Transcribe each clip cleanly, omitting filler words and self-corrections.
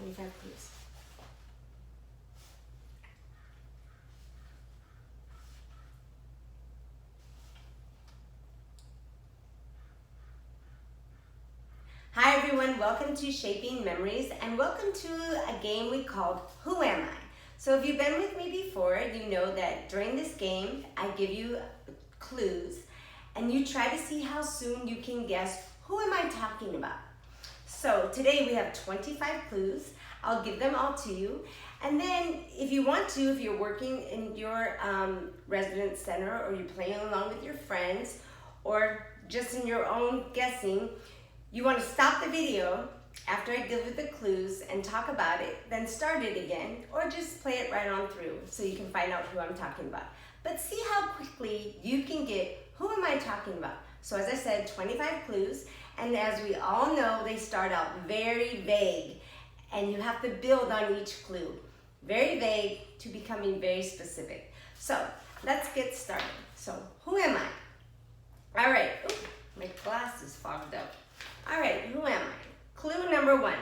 25 clues. Hi everyone, welcome to Shaping Memories and welcome to a game we called Who Am I? So if you've been with me before, you know that during this game, I give you clues and you try to see how soon you can guess who am I talking about. So today we have 25 clues. I'll give them all to you. And then if you want to, if you're working in your residence center or you're playing along with your friends or just in your own guessing, you want to stop the video after I give you the clues and talk about it, then start it again, or just play it right on through so you can find out who I'm talking about. But see how quickly you can get who am I talking about. So as I said, 25 clues, and as we all know, they start out very vague, and you have to build on each clue. Very vague to becoming very specific. So let's get started. So who am I? All right, ooh, my glasses fogged up. All right, who am I? Clue number 1.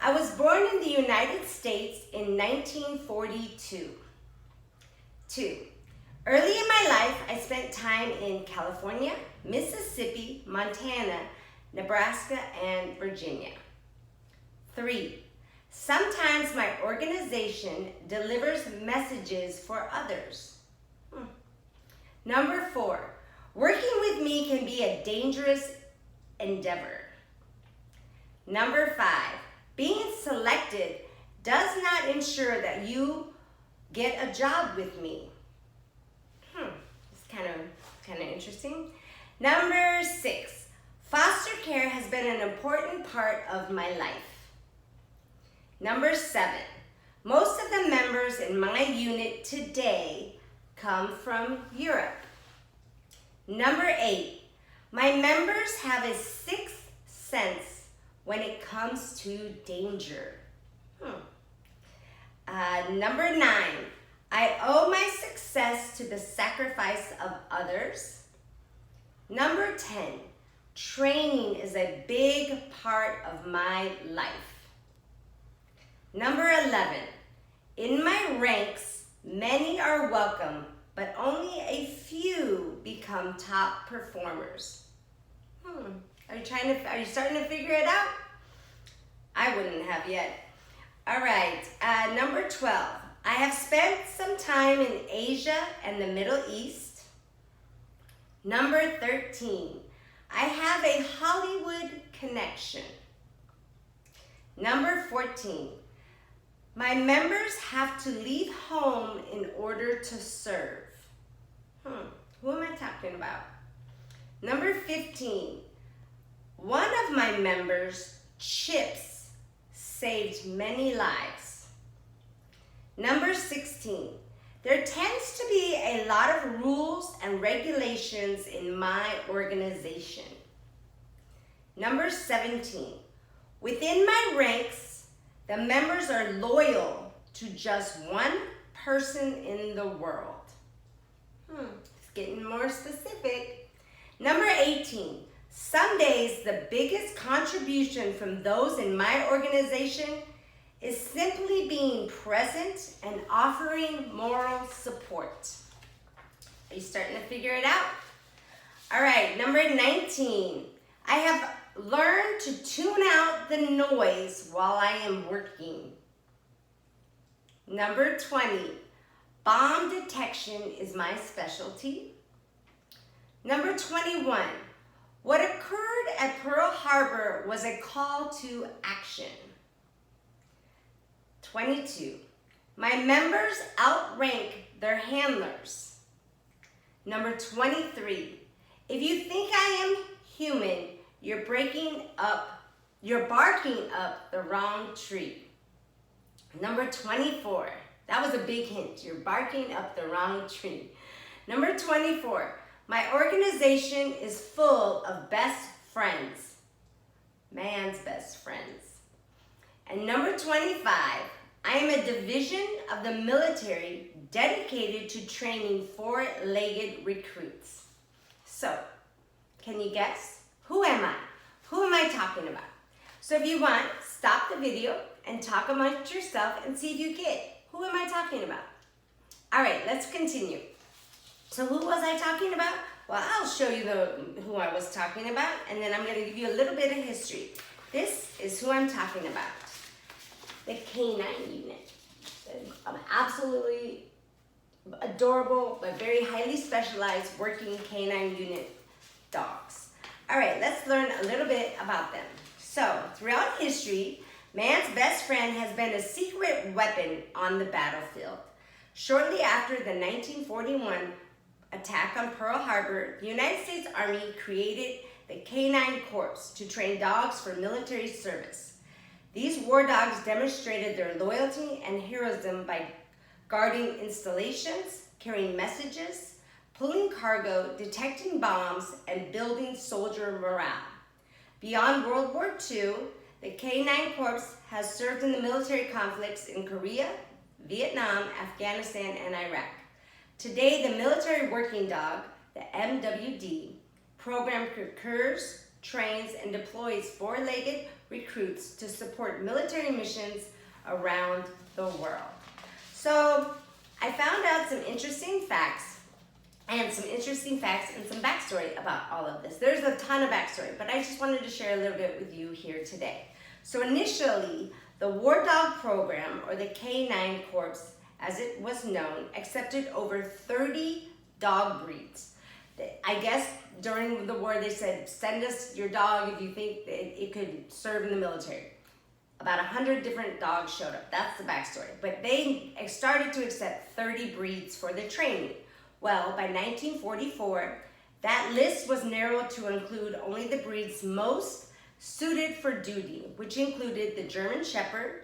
I was born in the United States in 1942. 2. Early in my life, I spent time in California, Mississippi, Montana, Nebraska, and Virginia. 3. Sometimes my organization delivers messages for others. Number 4. Working with me can be a dangerous endeavor. Number 5, being selected does not ensure that you get a job with me. It's kind of interesting. Number 6, foster care has been an important part of my life. Number 7, most of the members in my unit today come from Europe. Number 8, my members have a sixth sense when it comes to danger. Number 9, I owe my success to the sacrifice of others. Number 10, training is a big part of my life. Number 11, in my ranks, many are welcome, but only a few become top performers. Are you starting to figure it out? I wouldn't have yet. All right, number 12. I have spent some time in Asia and the Middle East. Number 13. I have a Hollywood connection. Number 14. My members have to leave home in order to serve. Who am I talking about? Number 15. One of my members, Chips, saved many lives. Number 16. There tends to be a lot of rules and regulations in my organization. Number 17. Within my ranks, the members are loyal to just one person in the world. It's getting more specific. Number 18. Some days, the biggest contribution from those in my organization is simply being present and offering moral support. Are you starting to figure it out? All right, number 19. I have learned to tune out the noise while I am working. Number 20. Bomb detection is my specialty. Number 21. What occurred at Pearl Harbor was a call to action. 22. My members outrank their handlers. Number 23. If you think I am human, you're barking up the wrong tree. Number 24. That was a big hint. You're barking up the wrong tree. Number 24. My organization is full of best friends. Man's best friends. And number 25, I am a division of the military dedicated to training four-legged recruits. So, can you guess? Who am I? Who am I talking about? So if you want, stop the video and talk amongst yourself and see if you get who am I talking about. All right, let's continue. So who was I talking about? Well, I'll show you who I was talking about, and then I'm going to give you a little bit of history. This is who I'm talking about. The canine unit. Absolutely adorable, but very highly specialized working canine unit dogs. All right, let's learn a little bit about them. So, throughout history, man's best friend has been a secret weapon on the battlefield. Shortly after the 1941 attack on Pearl Harbor, the United States Army created the Canine Corps to train dogs for military service. These war dogs demonstrated their loyalty and heroism by guarding installations, carrying messages, pulling cargo, detecting bombs, and building soldier morale. Beyond World War II, the Canine Corps has served in the military conflicts in Korea, Vietnam, Afghanistan, and Iraq. Today, the military working dog, the MWD, program recruits, trains, and deploys four-legged recruits to support military missions around the world. So I found out some interesting facts and some backstory about all of this. There's a ton of backstory, but I just wanted to share a little bit with you here today. So initially, the War Dog Program, or the Canine Corps, as it was known, accepted over 30 dog breeds. I guess during the war they said, send us your dog if you think that it could serve in the military. About 100 different dogs showed up. That's the backstory. But they started to accept 30 breeds for the training. Well, by 1944, that list was narrowed to include only the breeds most suited for duty, which included the German Shepherd,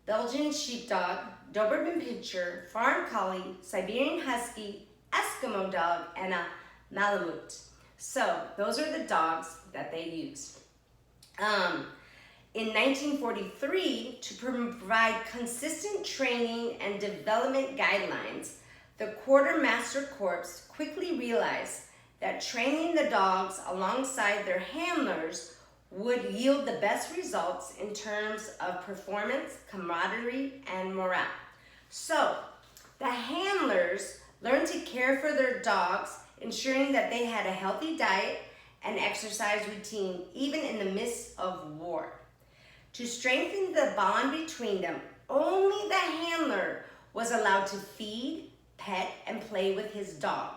Belgian Sheepdog, Doberman Pinscher, Farm Collie, Siberian Husky, Eskimo Dog, and a Malamute. So those are the dogs that they used. In 1943, to provide consistent training and development guidelines, the Quartermaster Corps quickly realized that training the dogs alongside their handlers would yield the best results in terms of performance, camaraderie, and morale. So, the handlers learned to care for their dogs, ensuring that they had a healthy diet and exercise routine, even in the midst of war. To strengthen the bond between them, only the handler was allowed to feed, pet, and play with his dog.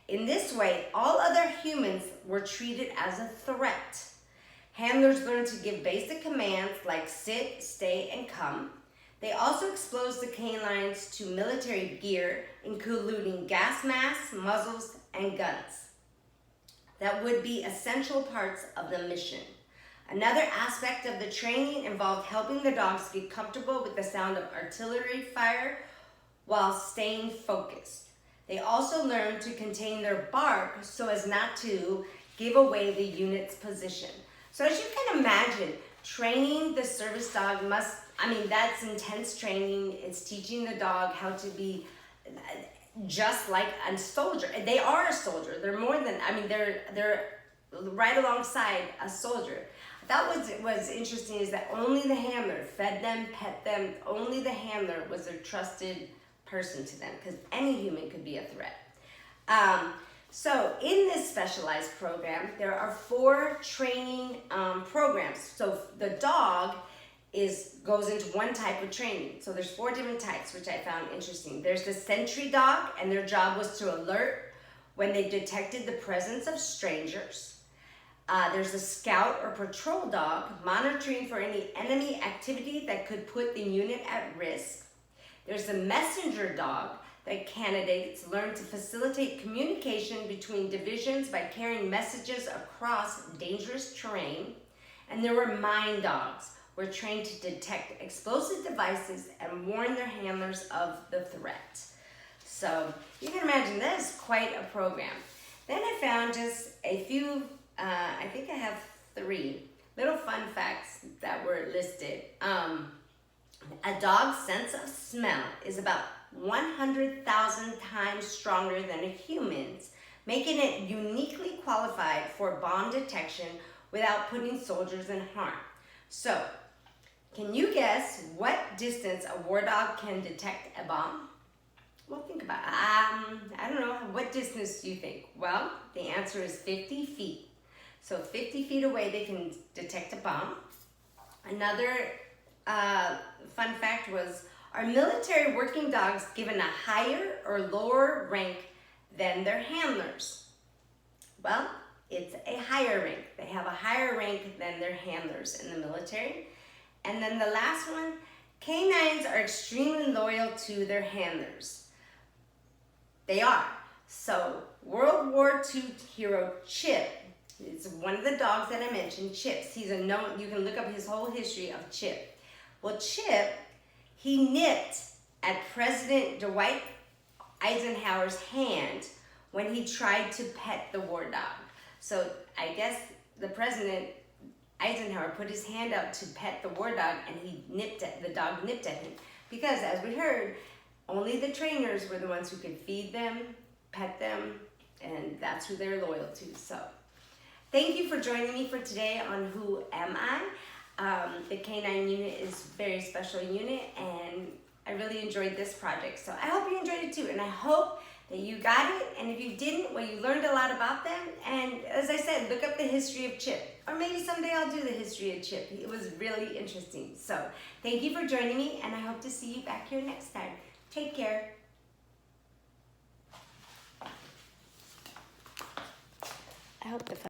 In this way, all other humans were treated as a threat. Handlers learned to give basic commands like sit, stay, and come. They also exposed the canines to military gear, including gas masks, muzzles, and guns that would be essential parts of the mission. Another aspect of the training involved helping the dogs get comfortable with the sound of artillery fire while staying focused. They also learned to contain their bark so as not to give away the unit's position. So as you can imagine, training the service dog that's intense training. It's teaching the dog how to be just like a soldier. They are a soldier. They're more than, they're right alongside a soldier. That was interesting is that only the handler fed them, pet them. Only the handler was their trusted person to them, because any human could be a threat. So in this specialized program, there are 4 training programs. So the dog goes into one type of training. So there's 4 different types, which I found interesting. There's the sentry dog, and their job was to alert when they detected the presence of strangers. There's a scout or patrol dog, monitoring for any enemy activity that could put the unit at risk. There's a messenger dog that candidates learn to facilitate communication between divisions by carrying messages across dangerous terrain. And there were mine dogs, who were trained to detect explosive devices and warn their handlers of the threat. So you can imagine that is quite a program. Then I found just a few, I think I have 3 little fun facts that were listed. A dog's sense of smell is about 100,000 times stronger than a human's, making it uniquely qualified for bomb detection without putting soldiers in harm. So, can you guess what distance a war dog can detect a bomb? Well, think about it. I don't know. What distance do you think? Well, the answer is 50 feet. So 50 feet away, they can detect a bomb. Another fun fact was, are military working dogs given a higher or lower rank than their handlers? Well, it's a higher rank. They have a higher rank than their handlers in the military. And then the last one, canines are extremely loyal to their handlers. They are. So World War II hero Chip is one of the dogs that I mentioned, Chips. He's a known, you can look up his whole history of Chip. Well, Chip, he nipped at President Dwight Eisenhower's hand when he tried to pet the war dog. So I guess the President Eisenhower put his hand out to pet the war dog, and the dog nipped at him. Because as we heard, only the trainers were the ones who could feed them, pet them, and that's who they're loyal to. So thank you for joining me for today on Who Am I? The Canine Unit is a very special unit, and I really enjoyed this project. So I hope you enjoyed it too, and I hope that you got it, and if you didn't, well, you learned a lot about them. And as I said, look up the history of Chip, or maybe someday I'll do the history of Chip. It was really interesting. So thank you for joining me, and I hope to see you back here next time. Take care. I hope the